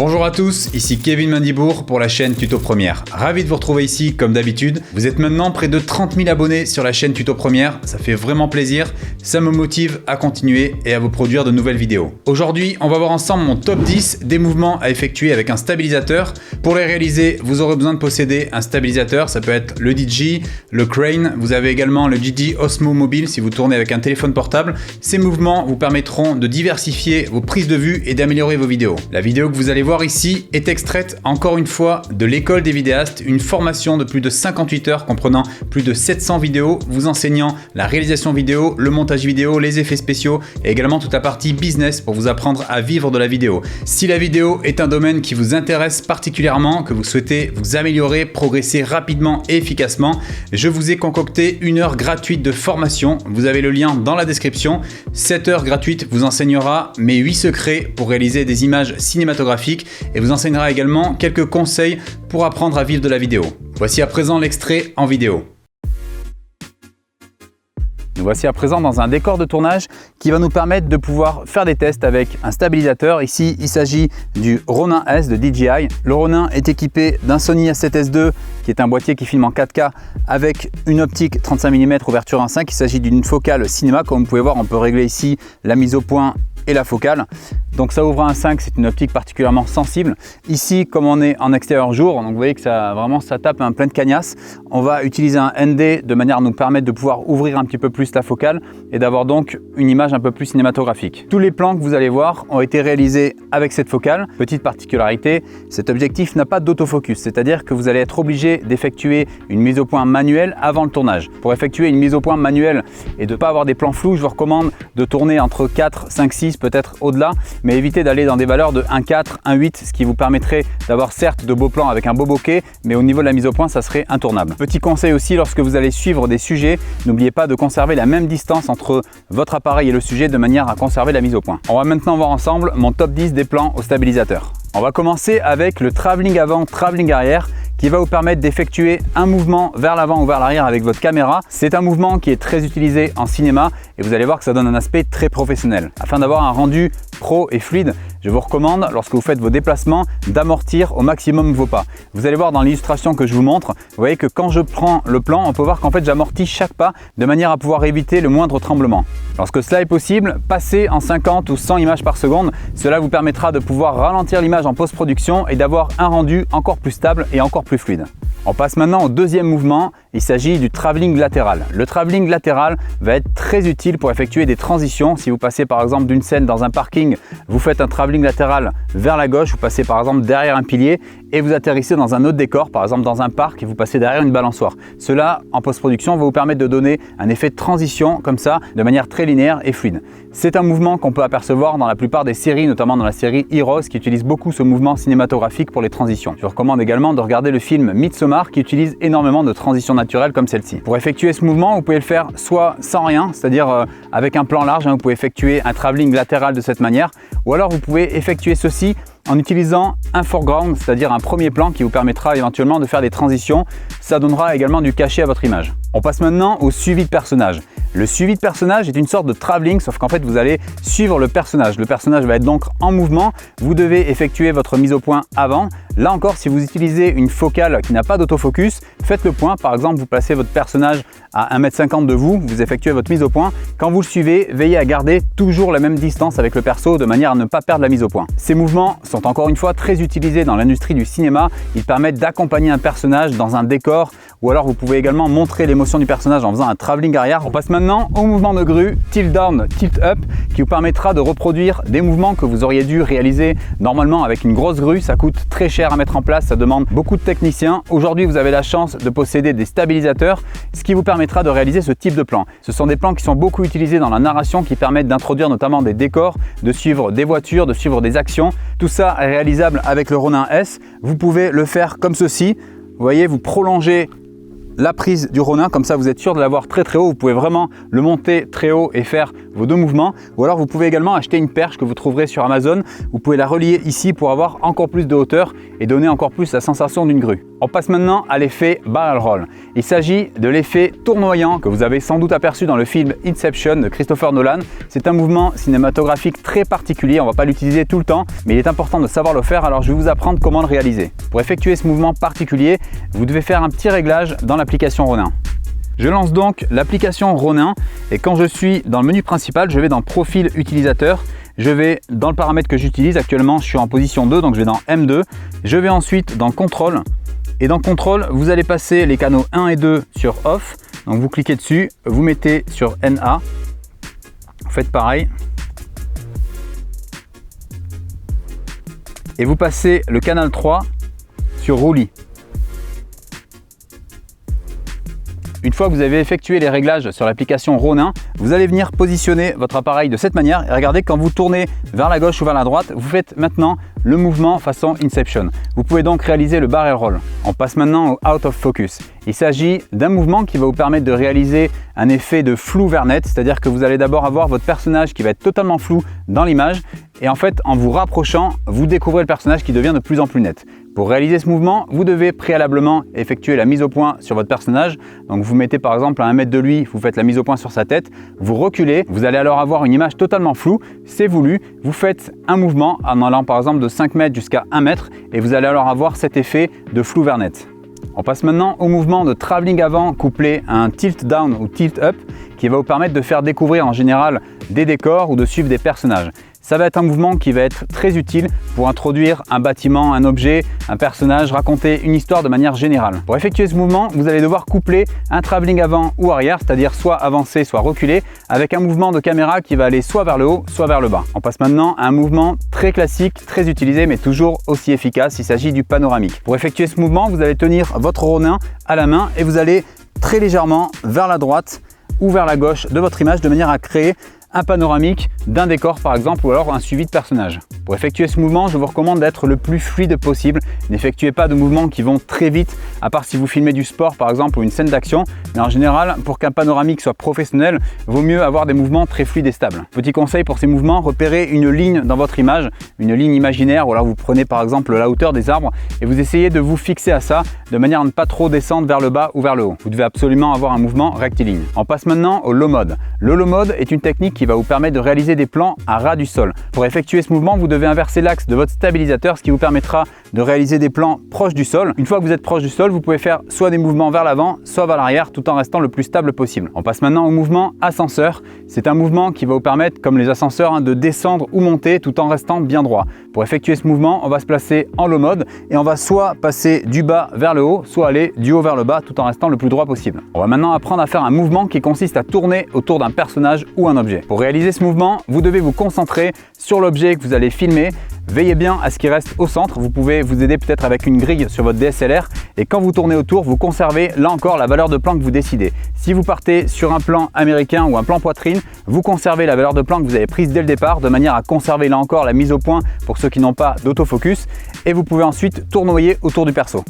Bonjour à tous, ici Kevin Mandibourg pour la chaîne Tuto Première. Ravi de vous retrouver ici comme d'habitude. Vous êtes maintenant près de 30 000 abonnés sur la chaîne Tuto Première, ça fait vraiment plaisir, ça me motive à continuer et à vous produire de nouvelles vidéos. Aujourd'hui, on va voir ensemble mon top 10 des mouvements à effectuer avec un stabilisateur. Pour les réaliser, vous aurez besoin de posséder un stabilisateur, ça peut être le DJ, le Crane, vous avez également le DJ Osmo Mobile si vous tournez avec un téléphone portable. Ces mouvements vous permettront de diversifier vos prises de vue et d'améliorer vos vidéos. La vidéo que vous allez voir ici est extraite encore une fois de l'école des vidéastes, une formation de plus de 58 heures comprenant plus de 700 vidéos vous enseignant la réalisation vidéo, le montage vidéo, les effets spéciaux et également toute la partie business pour vous apprendre à vivre de la vidéo. Si la vidéo est un domaine qui vous intéresse particulièrement, que vous souhaitez vous améliorer, progresser rapidement et efficacement, je vous ai concocté une heure gratuite de formation. Vous avez le lien dans la description. Cette heure gratuite vous enseignera mes 8 secrets pour réaliser des images cinématographiques et vous enseignera également quelques conseils pour apprendre à vivre de la vidéo. Voici à présent l'extrait en vidéo. Nous voici à présent dans un décor de tournage qui va nous permettre de pouvoir faire des tests avec un stabilisateur. Ici, il s'agit du Ronin S de DJI. Le Ronin est équipé d'un Sony A7S II qui est un boîtier qui filme en 4K avec une optique 35 mm ouverture 1.5. Il s'agit d'une focale cinéma. Comme vous pouvez voir, on peut régler ici la mise au point et la focale. Donc ça ouvre à 1.5, c'est une optique particulièrement sensible. Ici, comme on est en extérieur jour, donc vous voyez que ça tape un plein de cagnasse. On va utiliser un ND de manière à nous permettre de pouvoir ouvrir un petit peu plus la focale et d'avoir donc une image un peu plus cinématographique. Tous les plans que vous allez voir ont été réalisés avec cette focale. Petite particularité, cet objectif n'a pas d'autofocus, c'est-à-dire que vous allez être obligé d'effectuer une mise au point manuelle avant le tournage. Pour effectuer une mise au point manuelle et de ne pas avoir des plans flous, je vous recommande de tourner entre 4, 5, 6, peut-être au-delà, mais évitez d'aller dans des valeurs de 1.4, 1.8, ce qui vous permettrait d'avoir certes de beaux plans avec un beau bokeh, mais au niveau de la mise au point, ça serait intournable. Petit conseil aussi, lorsque vous allez suivre des sujets, n'oubliez pas de conserver la même distance entre votre appareil et le sujet de manière à conserver la mise au point. On va maintenant voir ensemble mon top 10 des plans au stabilisateur. On va commencer avec le travelling avant, travelling arrière, qui va vous permettre d'effectuer un mouvement vers l'avant ou vers l'arrière avec votre caméra. C'est un mouvement qui est très utilisé en cinéma et vous allez voir que ça donne un aspect très professionnel. Afin d'avoir un rendu pro et fluide, je vous recommande, lorsque vous faites vos déplacements, d'amortir au maximum vos pas. Vous allez voir dans l'illustration que je vous montre, vous voyez que quand je prends le plan, on peut voir qu'en fait j'amortis chaque pas de manière à pouvoir éviter le moindre tremblement. Lorsque cela est possible, passez en 50 ou 100 images par seconde. Cela vous permettra de pouvoir ralentir l'image en post-production et d'avoir un rendu encore plus stable et encore plus fluide. On passe maintenant au deuxième mouvement, il s'agit du travelling latéral. Le travelling latéral va être très utile pour effectuer des transitions. Si vous passez par exemple d'une scène dans un parking, vous faites un travelling latéral vers la gauche, vous passez par exemple derrière un pilier et vous atterrissez dans un autre décor, par exemple dans un parc et vous passez derrière une balançoire. Cela, en post-production, va vous permettre de donner un effet de transition comme ça, de manière très linéaire et fluide. C'est un mouvement qu'on peut apercevoir dans la plupart des séries, notamment dans la série Heroes, qui utilise beaucoup ce mouvement cinématographique pour les transitions. Je vous recommande également de regarder le film Midsommar, qui utilise énormément de transitions naturelles comme celle-ci. Pour effectuer ce mouvement, vous pouvez le faire soit sans rien, c'est-à-dire avec un plan large, vous pouvez effectuer un travelling latéral de cette manière, ou alors vous pouvez effectuer ceci en utilisant un foreground, c'est-à-dire un premier plan qui vous permettra éventuellement de faire des transitions. Ça donnera également du cachet à votre image. On passe maintenant au suivi de personnage. Le suivi de personnage est une sorte de travelling, sauf qu'en fait vous allez suivre le personnage. Le personnage va être donc en mouvement, vous devez effectuer votre mise au point avant. Là encore, si vous utilisez une focale qui n'a pas d'autofocus, faites le point. Par exemple, vous placez votre personnage à 1,50 m de vous, vous effectuez votre mise au point. Quand vous le suivez, veillez à garder toujours la même distance avec le perso de manière à ne pas perdre la mise au point. Ces mouvements sont encore une fois très utilisés dans l'industrie du cinéma. Ils permettent d'accompagner un personnage dans un décor ou alors vous pouvez également montrer l'émotion du personnage en faisant un travelling arrière. On passe maintenant au mouvement de grue, tilt down, tilt up, qui vous permettra de reproduire des mouvements que vous auriez dû réaliser normalement avec une grosse grue. Ça coûte très cher à mettre en place, ça demande beaucoup de techniciens. Aujourd'hui, vous avez la chance de posséder des stabilisateurs, ce qui vous permettra de réaliser ce type de plan. Ce sont des plans qui sont beaucoup utilisés dans la narration, qui permettent d'introduire notamment des décors, de suivre des voitures, de suivre des actions. Tout ça est réalisable avec le Ronin S. Vous pouvez le faire comme ceci. Vous voyez, vous prolongez la prise du Ronin, comme ça vous êtes sûr de l'avoir très haut. Vous pouvez vraiment le monter très haut et faire vos deux mouvements, ou alors vous pouvez également acheter une perche que vous trouverez sur Amazon. Vous pouvez la relier ici pour avoir encore plus de hauteur et donner encore plus la sensation d'une grue. On passe maintenant à l'effet barrel roll. Il s'agit de l'effet tournoyant que vous avez sans doute aperçu dans le film Inception de Christopher Nolan. C'est un mouvement cinématographique très particulier, on ne va pas l'utiliser tout le temps, mais il est important de savoir le faire, alors je vais vous apprendre comment le réaliser. Pour effectuer ce mouvement particulier, vous devez faire un petit réglage dans l'application Ronin. Je lance donc l'application Ronin et quand je suis dans le menu principal, je vais dans Profil utilisateur. Je vais dans le paramètre que j'utilise, actuellement je suis en position 2, donc je vais dans M2. Je vais ensuite dans Contrôle et dans Contrôle, vous allez passer les canaux 1 et 2 sur Off. Donc vous cliquez dessus, vous mettez sur NA, vous faites pareil. Et vous passez le canal 3 sur Roulis. Une fois que vous avez effectué les réglages sur l'application Ronin, vous allez venir positionner votre appareil de cette manière et regardez quand vous tournez vers la gauche ou vers la droite, vous faites maintenant le mouvement façon Inception. Vous pouvez donc réaliser le barrel roll. On passe maintenant au out of focus. Il s'agit d'un mouvement qui va vous permettre de réaliser un effet de flou vers net, c'est-à-dire que vous allez d'abord avoir votre personnage qui va être totalement flou dans l'image et en fait en vous rapprochant, vous découvrez le personnage qui devient de plus en plus net. Pour réaliser ce mouvement, vous devez préalablement effectuer la mise au point sur votre personnage. Donc vous mettez par exemple à 1 mètre de lui, vous faites la mise au point sur sa tête, vous reculez, vous allez alors avoir une image totalement floue, c'est voulu. Vous faites un mouvement en allant par exemple de 5 mètres jusqu'à 1 mètre et vous allez alors avoir cet effet de flou vers net. On passe maintenant au mouvement de travelling avant couplé à un tilt down ou tilt up qui va vous permettre de faire découvrir en général des décors ou de suivre des personnages. Ça va être un mouvement qui va être très utile pour introduire un bâtiment, un objet, un personnage, raconter une histoire de manière générale. Pour effectuer ce mouvement, vous allez devoir coupler un travelling avant ou arrière, c'est-à-dire soit avancer, soit reculer, avec un mouvement de caméra qui va aller soit vers le haut, soit vers le bas. On passe maintenant à un mouvement très classique, très utilisé, mais toujours aussi efficace. Il s'agit du panoramique. Pour effectuer ce mouvement, vous allez tenir votre Ronin à la main et vous allez très légèrement vers la droite ou vers la gauche de votre image de manière à créer un panoramique d'un décor par exemple ou alors un suivi de personnage. Pour effectuer ce mouvement, je vous recommande d'être le plus fluide possible. N'effectuez pas de mouvements qui vont très vite, à part si vous filmez du sport par exemple ou une scène d'action. Mais en général, pour qu'un panoramique soit professionnel, vaut mieux avoir des mouvements très fluides et stables. Petit conseil pour ces mouvements, repérez une ligne dans votre image, une ligne imaginaire, ou alors vous prenez par exemple la hauteur des arbres et vous essayez de vous fixer à ça de manière à ne pas trop descendre vers le bas ou vers le haut. Vous devez absolument avoir un mouvement rectiligne. On passe maintenant au low mode. Le low mode est une technique qui va vous permettre de réaliser des plans à ras du sol. Pour effectuer ce mouvement, vous devez inverser l'axe de votre stabilisateur, ce qui vous permettra de réaliser des plans proches du sol. Une fois que vous êtes proche du sol, vous pouvez faire soit des mouvements vers l'avant, soit vers l'arrière, tout en restant le plus stable possible. On passe maintenant au mouvement ascenseur. C'est un mouvement qui va vous permettre, comme les ascenseurs, de descendre ou monter tout en restant bien droit. Pour effectuer ce mouvement, on va se placer en low mode et on va soit passer du bas vers le haut, soit aller du haut vers le bas tout en restant le plus droit possible. On va maintenant apprendre à faire un mouvement qui consiste à tourner autour d'un personnage ou un objet. Pour réaliser ce mouvement, vous devez vous concentrer sur l'objet que vous allez filmer. Veillez bien à ce qu'il reste au centre. Vous pouvez vous aider peut-être avec une grille sur votre DSLR et quand vous tournez autour, vous conservez là encore la valeur de plan que vous décidez. Si vous partez sur un plan américain ou un plan poitrine, vous conservez la valeur de plan que vous avez prise dès le départ de manière à conserver là encore la mise au point pour ceux qui n'ont pas d'autofocus et vous pouvez ensuite tournoyer autour du perso.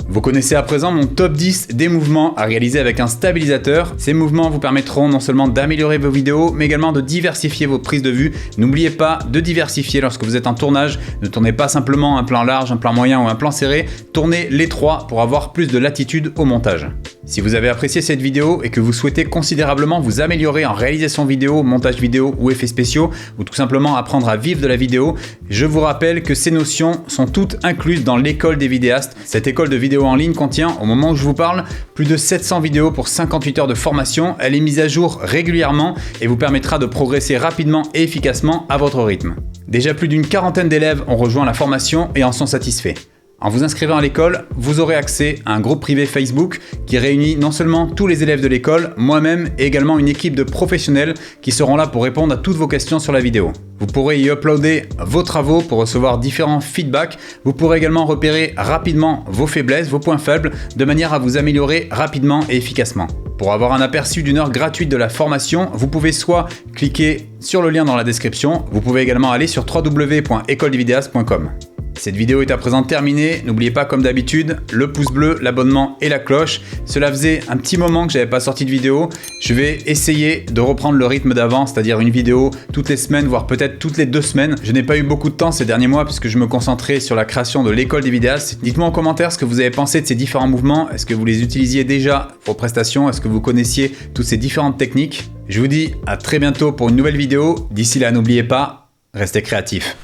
Vous connaissez à présent mon top 10 des mouvements à réaliser avec un stabilisateur. Ces mouvements vous permettront non seulement d'améliorer vos vidéos, mais également de diversifier vos prises de vue. N'oubliez pas de diversifier lorsque vous êtes en tournage. Ne tournez pas simplement un plan large, un plan moyen ou un plan serré. Tournez les trois pour avoir plus de latitude au montage. Si vous avez apprécié cette vidéo et que vous souhaitez considérablement vous améliorer en réalisation vidéo, montage vidéo ou effets spéciaux, ou tout simplement apprendre à vivre de la vidéo, je vous rappelle que ces notions sont toutes incluses dans l'école des vidéastes. Cette école de vidéo en ligne contient, au moment où je vous parle, plus de 700 vidéos pour 58 heures de formation. Elle est mise à jour régulièrement et vous permettra de progresser rapidement et efficacement à votre rythme. Déjà plus d'une quarantaine d'élèves ont rejoint la formation et en sont satisfaits. En vous inscrivant à l'école, vous aurez accès à un groupe privé Facebook qui réunit non seulement tous les élèves de l'école, moi-même et également une équipe de professionnels qui seront là pour répondre à toutes vos questions sur la vidéo. Vous pourrez y uploader vos travaux pour recevoir différents feedbacks. Vous pourrez également repérer rapidement vos faiblesses, vos points faibles, de manière à vous améliorer rapidement et efficacement. Pour avoir un aperçu d'une heure gratuite de la formation, vous pouvez soit cliquer sur le lien dans la description, vous pouvez également aller sur www.ecoledesvidéastes.com. Cette vidéo est à présent terminée. N'oubliez pas, comme d'habitude, le pouce bleu, l'abonnement et la cloche. Cela faisait un petit moment que j'avais pas sorti de vidéo. Je vais essayer de reprendre le rythme d'avant, c'est-à-dire une vidéo toutes les semaines, voire peut-être toutes les 2 semaines. Je n'ai pas eu beaucoup de temps ces derniers mois puisque je me concentrais sur la création de l'école des vidéastes. Dites-moi en commentaire ce que vous avez pensé de ces différents mouvements. Est-ce que vous les utilisiez déjà pour prestations? Est-ce que vous connaissiez toutes ces différentes techniques? Je vous dis à très bientôt pour une nouvelle vidéo. D'ici là, n'oubliez pas, restez créatifs.